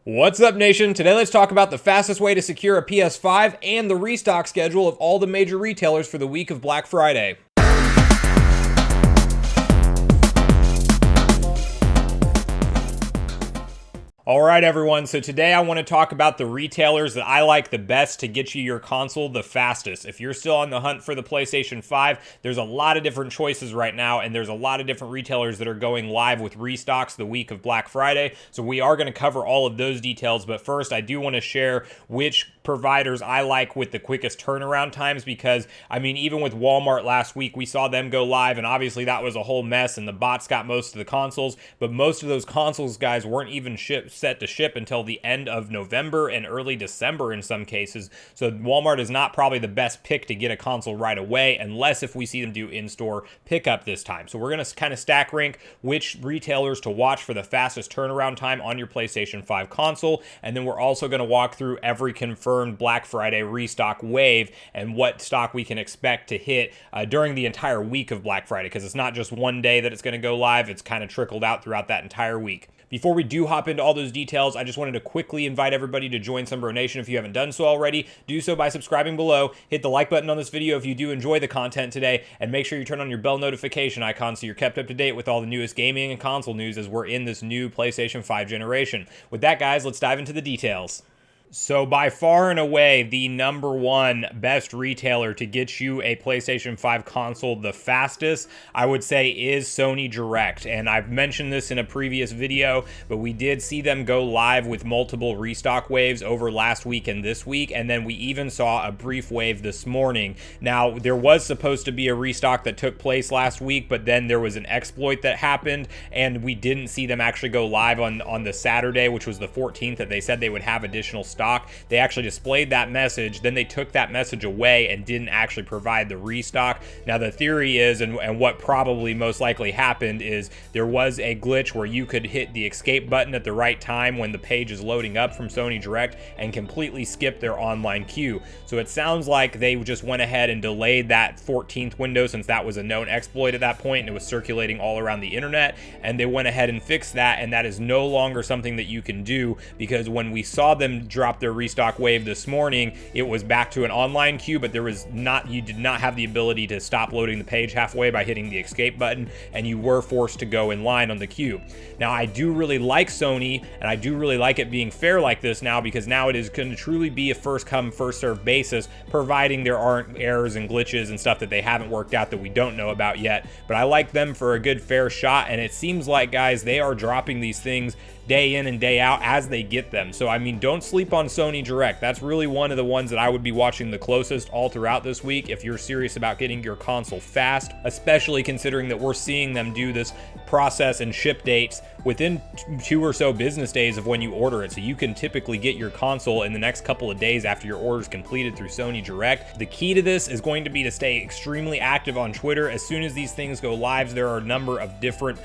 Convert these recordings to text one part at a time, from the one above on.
What's up, nation? Today let's talk about the fastest way to secure a PS5 and the restock schedule of all the major retailers for the week of Black Friday. All right, everyone. So today I want to talk about the retailers that I like the best to get you your console the fastest. If you're still on the hunt for the PlayStation 5, there's a lot of different choices right now, and there's a lot of different retailers that are going live with restocks the week of Black Friday. So we are going to cover all of those details, but first I do want to share which providers I like with the quickest turnaround times, because I mean, even with Walmart last week, we saw them go live, and obviously that was a whole mess, and the bots got most of the consoles, but most of those consoles, guys, weren't even set to ship until the end of November and early December in some cases. So Walmart is not probably the best pick to get a console right away, unless if we see them do in-store pickup this time. So we're going to kind of stack rank which retailers to watch for the fastest turnaround time on your PlayStation 5 console, and then we're also going to walk through every confirmed Black Friday restock wave and what stock we can expect to hit during the entire week of Black Friday, because it's not just one day that it's going to go live, it's kind of trickled out throughout that entire week. Before we do hop into all those details, I just wanted to quickly invite everybody to join Sunbro Nation if you haven't done so already. Do so by subscribing below, hit the like button on this video if you do enjoy the content today, and make sure you turn on your bell notification icon so you're kept up to date with all the newest gaming and console news as we're in this new PlayStation 5 generation. With that, guys, let's dive into the details. So by far and away, the number one best retailer to get you a PlayStation 5 console the fastest, I would say, is Sony Direct. And I've mentioned this in a previous video, but we did see them go live with multiple restock waves over last week and this week, and then we even saw a brief wave this morning. Now, there was supposed to be a restock that took place last week, but then there was an exploit that happened, and we didn't see them actually go live on the Saturday, which was the 14th, that they said they would have additional stock. They actually displayed that message, then they took that message away and didn't actually provide the restock. Now the theory is, and what probably most likely happened, is there was a glitch where you could hit the escape button at the right time when the page is loading up from Sony Direct and completely skip their online queue. So it sounds like they just went ahead and delayed that 14th window, since that was a known exploit at that point and it was circulating all around the internet, and they went ahead and fixed that, and that is no longer something that you can do, because when we saw them drop their restock wave this morning, it was back to an online queue, but you did not have the ability to stop loading the page halfway by hitting the escape button, and you were forced to go in line on the queue. Now, I do really like Sony, and I do really like it being fair like this now, because now it is going to truly be a first come, first serve basis, providing there aren't errors and glitches and stuff that they haven't worked out that we don't know about yet. But I like them for a good fair shot, and it seems like, guys, they are dropping these things day in and day out as they get them. So I mean, don't sleep on Sony Direct. That's really one of the ones that I would be watching the closest all throughout this week if you're serious about getting your console fast, especially considering that we're seeing them do this process and ship dates within 2 or so business days of when you order it. So you can typically get your console in the next couple of days after your order is completed through Sony Direct. The key to this is going to be to stay extremely active on Twitter. As soon as these things go live, there are a number of different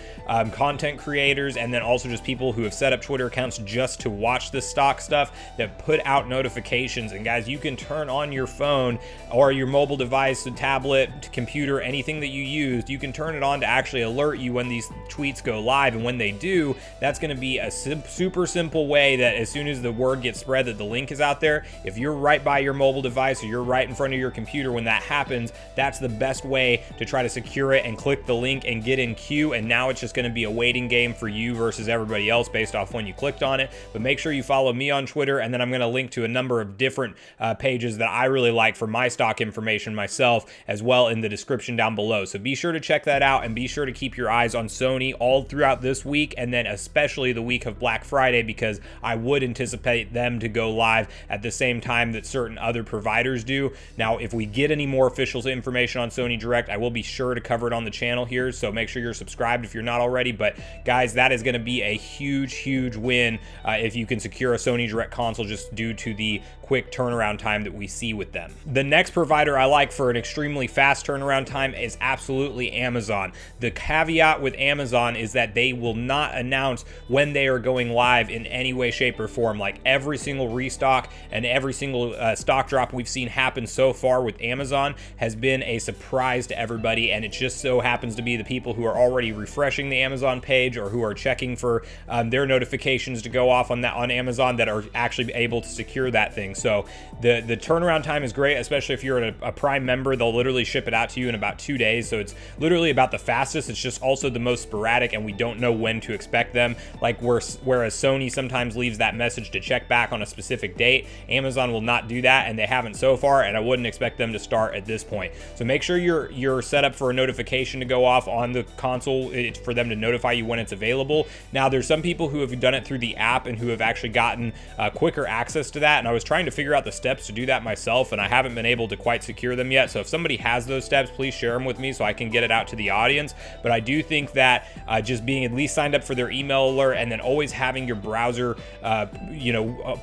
content creators, and then also just people who have set up Twitter accounts just to watch this stock stuff, that put out notifications. And guys, you can turn on your phone or your mobile device, a tablet, computer, anything that you used, you can turn it on to actually alert you when these tweets go live. And when they do, that's going to be a super simple way that as soon as the word gets spread that the link is out there, if you're right by your mobile device or you're right in front of your computer when that happens, that's the best way to try to secure it and click the link and get in queue. And now it's just going to be a waiting game for you versus everybody else based off when you clicked on it. But make sure you follow me on Twitter, and then I'm going to link to a number of different pages that I really like for my stock information myself as well in the description down below. So be sure to check that out, and be sure to keep your eyes on Sony all throughout this week, and then especially the week of Black Friday, because I would anticipate them to go live at the same time that certain other providers do. Now, if we get any more official information on Sony Direct, I will be sure to cover it on the channel here, so make sure you're subscribed if you're not already. But guys, that is going to be a huge win if you can secure a Sony Direct console, just due to the quick turnaround time that we see with them. The next provider I like for an extremely fast turnaround time is absolutely Amazon. The caveat with Amazon Amazon is that they will not announce when they are going live in any way, shape, or form. Like every single restock and every single stock drop we've seen happen so far with Amazon has been a surprise to everybody, and it just so happens to be the people who are already refreshing the Amazon page or who are checking for their notifications to go off on Amazon that are actually able to secure that thing. So the turnaround time is great, especially if you're a Prime member. They'll literally ship it out to you in about 2 days, so it's literally about the fastest. It's just also the most sporadic, and we don't know when to expect them. Like whereas Sony sometimes leaves that message to check back on a specific date, Amazon will not do that, and they haven't so far, and I wouldn't expect them to start at this point. So make sure you're set up for a notification to go off on the console for them to notify you when it's available. Now, there's some people who have done it through the app and who have actually gotten quicker access to that, and I was trying to figure out the steps to do that myself, and I haven't been able to quite secure them yet. So if somebody has those steps, please share them with me so I can get it out to the audience. But I do think that just being at least signed up for their email alert, and then always having your browser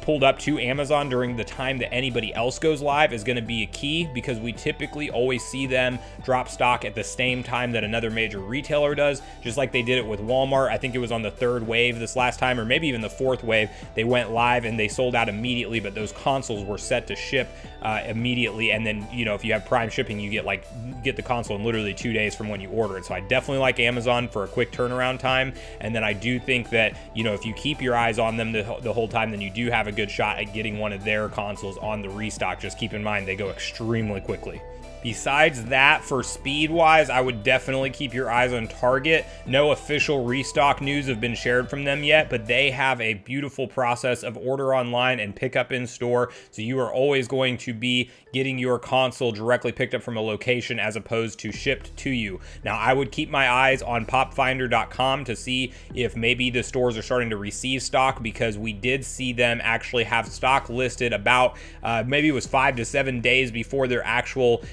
pulled up to Amazon during the time that anybody else goes live is going to be a key, because we typically always see them drop stock at the same time that another major retailer does, just like they did it with Walmart. I think it was on the 3rd wave this last time, or maybe even the 4th wave. They went live and they sold out immediately, but those consoles were set to ship immediately. And then, if you have Prime shipping, you get the console in literally 2 days from when you order it. So I definitely like Amazon for a quick turnaround time. And then I do think that, if you keep your eyes on them the whole time, then you do have a good shot at getting one of their consoles on the restock. Just keep in mind, they go extremely quickly. Besides that, for speed-wise, I would definitely keep your eyes on Target. No official restock news have been shared from them yet, but they have a beautiful process of order online and pick up in store. So you are always going to be getting your console directly picked up from a location as opposed to shipped to you. Now, I would keep my eyes on popfinder.com to see if maybe the stores are starting to receive stock, because we did see them actually have stock listed about maybe it was 5 to 7 days before their actual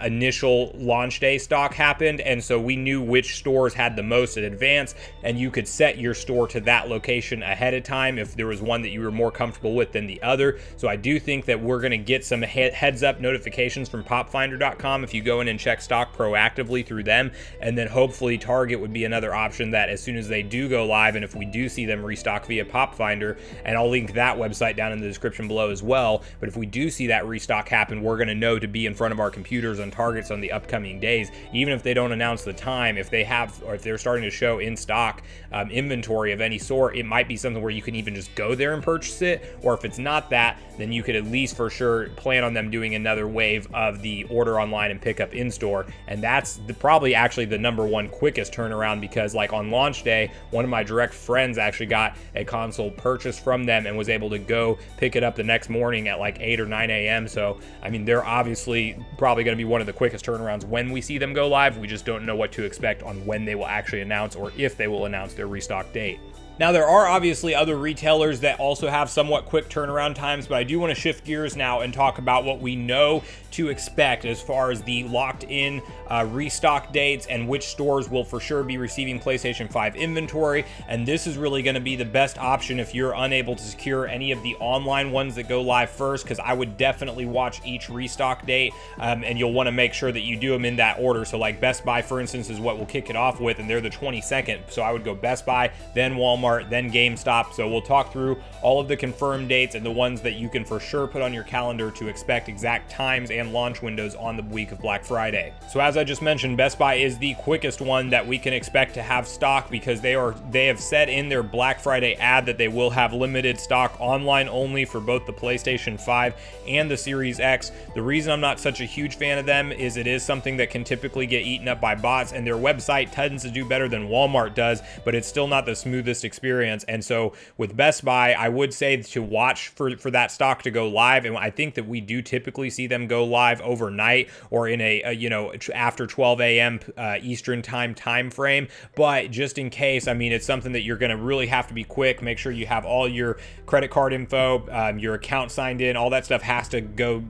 initial launch day stock happened, and so we knew which stores had the most in advance, and you could set your store to that location ahead of time if there was one that you were more comfortable with than the other. So I do think that we're going to get some heads up notifications from popfinder.com if you go in and check stock proactively through them, and then hopefully Target would be another option that as soon as they do go live, and if we do see them restock via popfinder, and I'll link that website down in the description below as well, but if we do see that restock happen, we're going to know to be in front of our computers on Targets on the upcoming days. Even if they don't announce the time, if they have, or if they're starting to show in stock inventory of any sort, it might be something where you can even just go there and purchase it. Or if it's not that, then you could at least for sure plan on them doing another wave of the order online and pick up in store. And that's probably actually the #1 quickest turnaround, because like on launch day, one of my direct friends actually got a console purchased from them and was able to go pick it up the next morning at like 8 or 9 a.m. So I mean, they're obviously probably going to be one of the quickest turnarounds when we see them go live. We just don't know what to expect on when they will actually announce, or if they will announce their restock date. Now, there are obviously other retailers that also have somewhat quick turnaround times, but I do want to shift gears now and talk about what we know to expect as far as the locked-in restock dates and which stores will for sure be receiving PlayStation 5 inventory. And this is really going to be the best option if you're unable to secure any of the online ones that go live first, because I would definitely watch each restock date, and you'll want to make sure that you do them in that order. So like Best Buy, for instance, is what we'll kick it off with, and they're the 22nd. So I would go Best Buy, then Walmart, then GameStop. So we'll talk through all of the confirmed dates and the ones that you can for sure put on your calendar to expect exact times and launch windows on the week of Black Friday. So as I just mentioned, Best Buy is the quickest one that we can expect to have stock, because they have said in their Black Friday ad that they will have limited stock online only for both the PlayStation 5 and the Series X. The reason I'm not such a huge fan of them is it is something that can typically get eaten up by bots, and their website tends to do better than Walmart does, but it's still not the smoothest experience. And so with Best Buy, I would say to watch for that stock to go live, and I think that we do typically see them go live overnight or in a after 12 a.m. Eastern time frame. But just in case, I mean, it's something that you're going to really have to be quick. Make sure you have all your credit card info, your account signed in, all that stuff has to go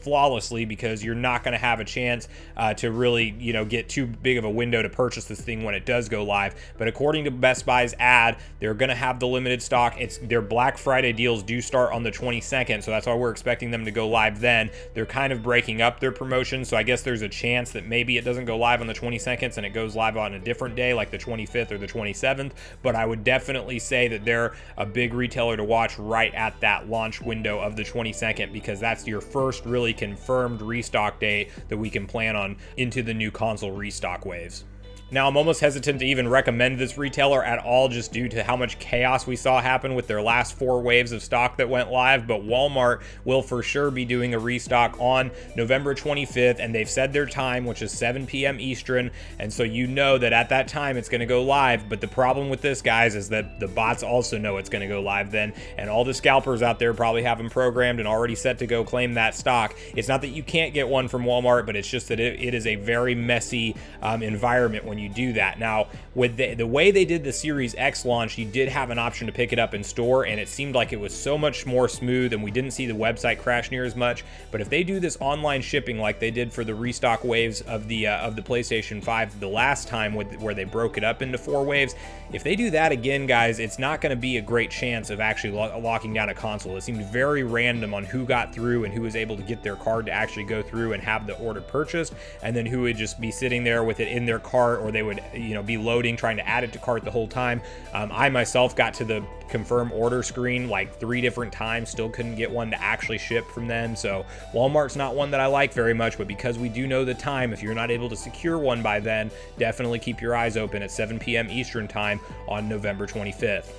flawlessly, because you're not going to have a chance to really get too big of a window to purchase this thing when it does go live. But according to Best Buy's ad, They're going to have the limited stock. Their Black Friday deals do start on the 22nd, so that's why we're expecting them to go live then. They're kind of breaking up their promotion, so I guess there's a chance that maybe it doesn't go live on the 22nd and it goes live on a different day, like the 25th or the 27th. But I would definitely say that they're a big retailer to watch right at that launch window of the 22nd, because that's your first really confirmed restock date that we can plan on into the new console restock waves. Now, I'm almost hesitant to even recommend this retailer at all, just due to how much chaos we saw happen with their last 4 waves of stock that went live, but Walmart will for sure be doing a restock on November 25th, and they've said their time, which is 7 p.m. Eastern, and so you know that at that time it's going to go live. But the problem with this, guys, is that the bots also know it's going to go live then, and all the scalpers out there probably have them programmed and already set to go claim that stock. It's not that you can't get one from Walmart, but it's just that it is a very messy environment when you do that. Now, with the way they did the Series X launch, you did have an option to pick it up in store, and it seemed like it was so much more smooth, and we didn't see the website crash near as much. But if they do this online shipping like they did for the restock waves of the PlayStation 5 the last time, where they broke it up into 4 waves, if they do that again, guys, it's not going to be a great chance of actually locking down a console. It seemed very random on who got through and who was able to get their card to actually go through and have the order purchased, and then who would just be sitting there with it in their cart, or they would be loading, trying to add it to cart the whole time. I myself got to the confirm order screen like 3 different times, still couldn't get one to actually ship from them. So Walmart's not one that I like very much, but because we do know the time, if you're not able to secure one by then, definitely keep your eyes open at 7 p.m. Eastern time on November 25th.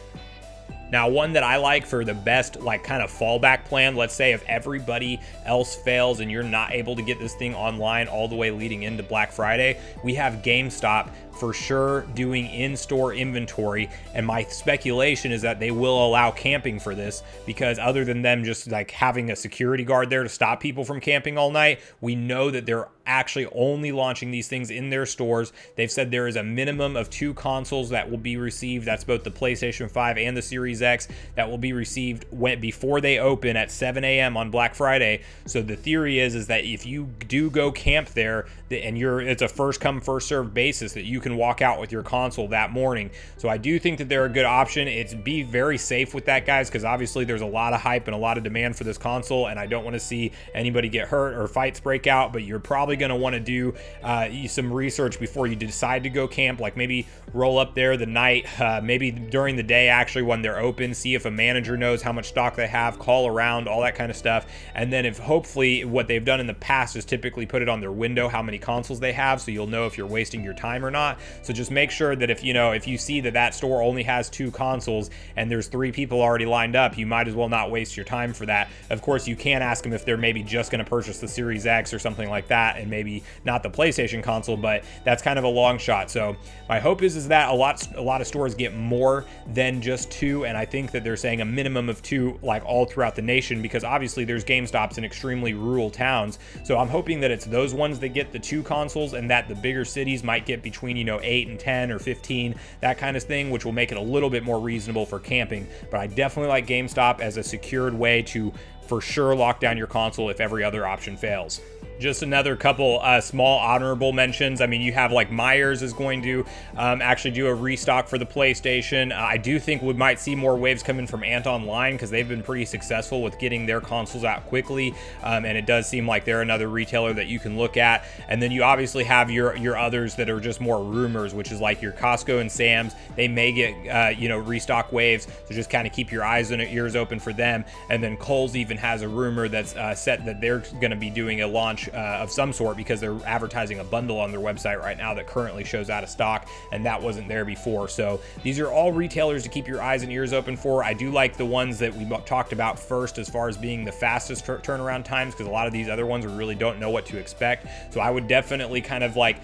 Now, one that I like for the best, like, kind of fallback plan, let's say if everybody else fails and you're not able to get this thing online all the way leading into Black Friday, we have GameStop for sure doing in-store inventory, and my speculation is that they will allow camping for this, because other than them just like having a security guard there to stop people from camping all night, we know that they're actually only launching these things in their stores. They've said there is a minimum of 2 consoles that will be received. That's both the PlayStation 5 and the Series X, that will be received before they open at 7 a.m. on Black Friday. So the theory is that if you do go camp there, and it's a first come first served basis, that you can walk out with your console that morning. So I do think that they're a good option. Be very safe with that, guys, because obviously there's a lot of hype and a lot of demand for this console, and I don't want to see anybody get hurt or fights break out. But you're probably going to want to do some research before you decide to go camp, like maybe roll up there the night, maybe during the day actually when they're open, see if a manager knows how much stock they have, call around, all that kind of stuff. And then if hopefully what they've done in the past is typically put it on their window how many consoles they have, so you'll know if you're wasting your time or not. So just make sure that if you see that store only has 2 consoles and there's 3 people already lined up, you might as well not waste your time for that. Of course, you can ask them if they're maybe just going to purchase the Series X or something like that, and maybe not the PlayStation console, but that's kind of a long shot. So my hope is that a lot of stores get more than just 2, and I think that they're saying a minimum of 2, like all throughout the nation, because obviously there's GameStops in extremely rural towns. So I'm hoping that it's those ones that get the 2 consoles, and that the bigger cities might get between 8 and 10 or 15, that kind of thing, which will make it a little bit more reasonable for camping. But I definitely like GameStop as a secured way to for sure lock down your console if every other option fails. Just another couple small honorable mentions. I mean, you have like Myers is going to actually do a restock for the PlayStation. I do think we might see more waves coming from Ant Online, because they've been pretty successful with getting their consoles out quickly, and it does seem like they're another retailer that you can look at. And then you obviously have your others that are just more rumors, which is like your Costco and Sam's. They may get restock waves, so just kind of keep your eyes and ears open for them. And then Kohl's even has a rumor that's set that they're going to be doing a launch of some sort, because they're advertising a bundle on their website right now that currently shows out of stock, and that wasn't there before. So these are all retailers to keep your eyes and ears open for. I do like the ones that we talked about first as far as being the fastest turnaround times, because a lot of these other ones we really don't know what to expect. So I would definitely kind of like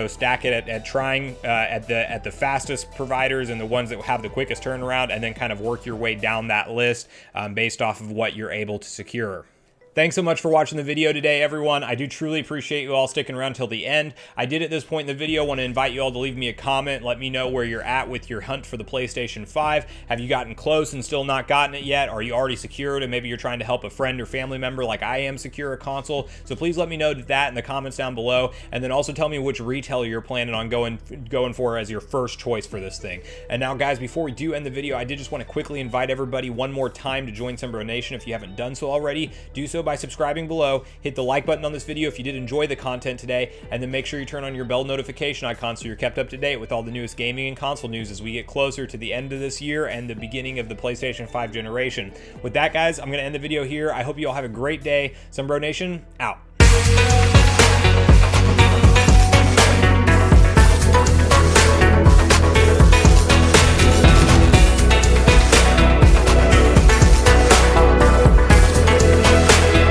stack it at trying at the fastest providers and the ones that have the quickest turnaround, and then kind of work your way down that list based off of what you're able to secure. Thanks so much for watching the video today, everyone. I do truly appreciate you all sticking around till the end. I did at this point in the video want to invite you all to leave me a comment. Let me know where you're at with your hunt for the PlayStation 5. Have you gotten close and still not gotten it yet? Are you already secured and maybe you're trying to help a friend or family member like I am secure a console? So please let me know that in the comments down below. And then also tell me which retailer you're planning on going for as your first choice for this thing. And now, guys, before we do end the video, I did just want to quickly invite everybody one more time to join Sunbro Nation. If you haven't done so already, do so by subscribing below. Hit the like button on this video if you did enjoy the content today, and then make sure you turn on your bell notification icon so you're kept up to date with all the newest gaming and console news as we get closer to the end of this year and the beginning of the PlayStation 5 generation. With that, guys, I'm going to end the video here. I hope you all have a great day. Sunbro Nation, out.